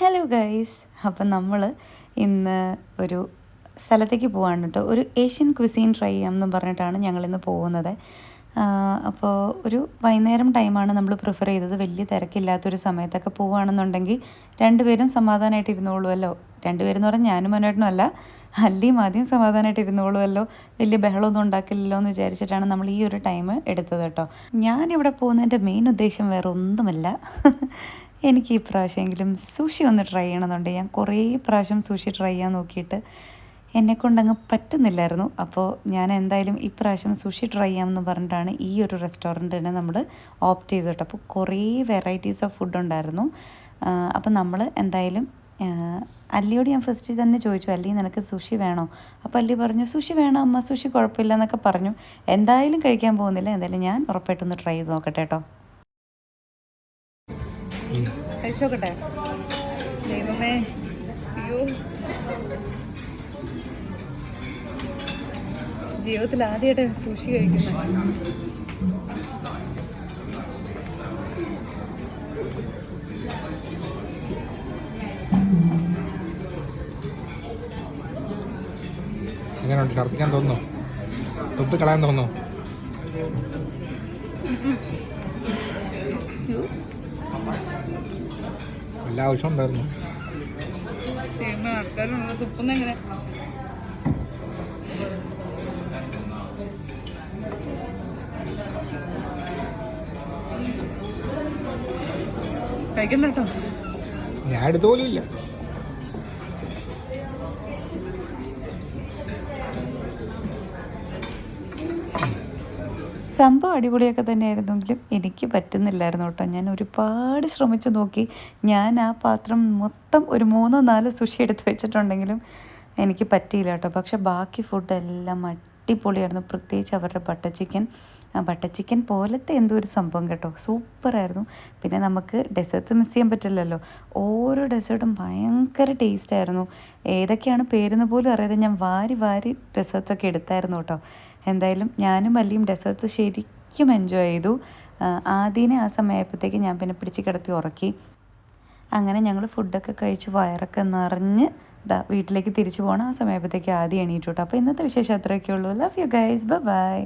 Hello guys, അപ്പം നമ്മൾ ഇന്ന് ഒരു സ്ഥലത്തേക്ക് പോവാണ് കേട്ടോ. ഒരു ഏഷ്യൻ ക്വിസീൻ ട്രൈ ചെയ്യാമെന്നും പറഞ്ഞിട്ടാണ് ഞങ്ങളിന്ന് പോകുന്നത്. അപ്പോൾ ഒരു വൈകുന്നേരം ടൈമാണ് നമ്മൾ പ്രിഫർ ചെയ്തത്. വലിയ തിരക്കില്ലാത്തൊരു സമയത്തൊക്കെ പോവുകയാണെന്നുണ്ടെങ്കിൽ രണ്ടുപേരും സമാധാനമായിട്ട് ഇരുന്നോളുമല്ലോ. രണ്ടുപേരെന്ന് പറഞ്ഞാൽ ഞാനും മനോട്ടനും അല്ല, അല്ലിയും ആദ്യം സമാധാനമായിട്ട് ഇരുന്നോളുമല്ലോ, വലിയ ബഹളമൊന്നും ഉണ്ടാക്കില്ലല്ലോ എന്ന് വിചാരിച്ചിട്ടാണ് നമ്മൾ ഈ ഒരു ടൈം എടുത്തത് കേട്ടോ. ഞാനിവിടെ പോകുന്നതിൻ്റെ മെയിൻ ഉദ്ദേശം വേറെ ഒന്നുമല്ല. എനിക്ക് ഈ പ്രാവശ്യമെങ്കിലും സുഷി ഒന്ന് ട്രൈ ചെയ്യണമെന്നുണ്ട്. ഞാൻ കുറേ പ്രാവശ്യം സുഷി ട്രൈ ചെയ്യാൻ നോക്കിയിട്ട് എന്നെക്കൊണ്ടങ്ങ് പറ്റുന്നില്ലായിരുന്നു. അപ്പോൾ ഞാൻ എന്തായാലും ഇപ്രാവശ്യം സുഷി ട്രൈ ചെയ്യാമെന്ന് പറഞ്ഞിട്ടാണ് ഈ ഒരു റെസ്റ്റോറൻറ്റ് തന്നെ നമ്മൾ ഓപ്റ്റ് ചെയ്തു കേട്ടോ. അപ്പോൾ കുറേ വെറൈറ്റീസ് ഓഫ് ഫുഡ് ഉണ്ടായിരുന്നു. അപ്പോൾ നമ്മൾ എന്തായാലും അല്ലിയോട് ഞാൻ ഫസ്റ്റ് തന്നെ ചോദിച്ചു, അല്ലി നിനക്ക് സുഷി വേണോ? അപ്പോൾ അല്ലി പറഞ്ഞു സുഷി വേണം അമ്മ, സുഷി കുഴപ്പമില്ല എന്നൊക്കെ പറഞ്ഞു. എന്തായാലും കഴിക്കാൻ പോകുന്നില്ല, എന്തായാലും ഞാൻ ഉറപ്പായിട്ടൊന്ന് ട്രൈ ചെയ്ത് നോക്കട്ടെ കേട്ടോ. കഴിച്ചോക്കട്ടെ. ദൈവമേ, അയ്യോ, ജീവിതത്തിൽ ആദ്യമായിട്ട് സുഷി കഴിക്കുന്നത്. എങ്ങനെയുണ്ട്? ഛർദ്ദിക്കാൻ തോന്നുന്നു? തുപ്പി കളയാൻ തോന്നുന്നു? എല്ലാ ആവശ്യവും ഉണ്ടായിരുന്നു. തുപ്പുന്ന എങ്ങനെ? കഴിക്കുന്ന കേട്ടോ. ഞാൻ എടുത്ത പോലും ഇല്ല. സംഭവം അടിപൊളിയൊക്കെ തന്നെയായിരുന്നെങ്കിലും എനിക്ക് പറ്റുന്നില്ലായിരുന്നു കേട്ടോ. ഞാൻ ഒരുപാട് ശ്രമിച്ചു നോക്കി. ഞാൻ ആ പാത്രം മൊത്തം ഒരു 3-4 സുഷി എടുത്ത് വെച്ചിട്ടുണ്ടെങ്കിലും എനിക്ക് പറ്റിയില്ല കേട്ടോ. പക്ഷെ ബാക്കി ഫുഡെല്ലാം അടിപൊളിയായിരുന്നു. പ്രത്യേകിച്ച് അവരുടെ ബട്ടർ ചിക്കൻ പോലത്തെ എന്തോ ഒരു സംഭവം കേട്ടോ, സൂപ്പറായിരുന്നു. പിന്നെ നമുക്ക് ഡെസേർട്ട്സ് മിസ് ചെയ്യാൻ പറ്റില്ലല്ലോ. ഓരോ ഡെസേർട്ടും ഭയങ്കര ടേസ്റ്റായിരുന്നു. ഏതൊക്കെയാണ് പേരെന്ന് പോലും അറിയാതെ ഞാൻ വാരി ഡെസേർട്ട്സൊക്കെ എടുത്തായിരുന്നു കേട്ടോ. എന്തായാലും ഞാനും അല്ലിയും ഡെസേർട്ട്സ് ശരിക്കും എൻജോയ് ചെയ്തു. ആദ്യമേ ആ സമയമായപ്പോഴത്തേക്ക് ഞാൻ പിന്നെ പിടിച്ച് കിടത്തി ഉറക്കി. അങ്ങനെ ഞങ്ങൾ ഫുഡൊക്കെ കഴിച്ച് വയറൊക്കെ നിറഞ്ഞ് വീട്ടിലേക്ക് തിരിച്ചു പോകണം. ആ സമയമായപ്പോഴത്തേക്ക് ആദ്യം എണീറ്റു കേട്ടോ. അപ്പോൾ ഇന്നത്തെ വിശേഷം അത്രയൊക്കെ ഉള്ളൂ. Love you guys, by.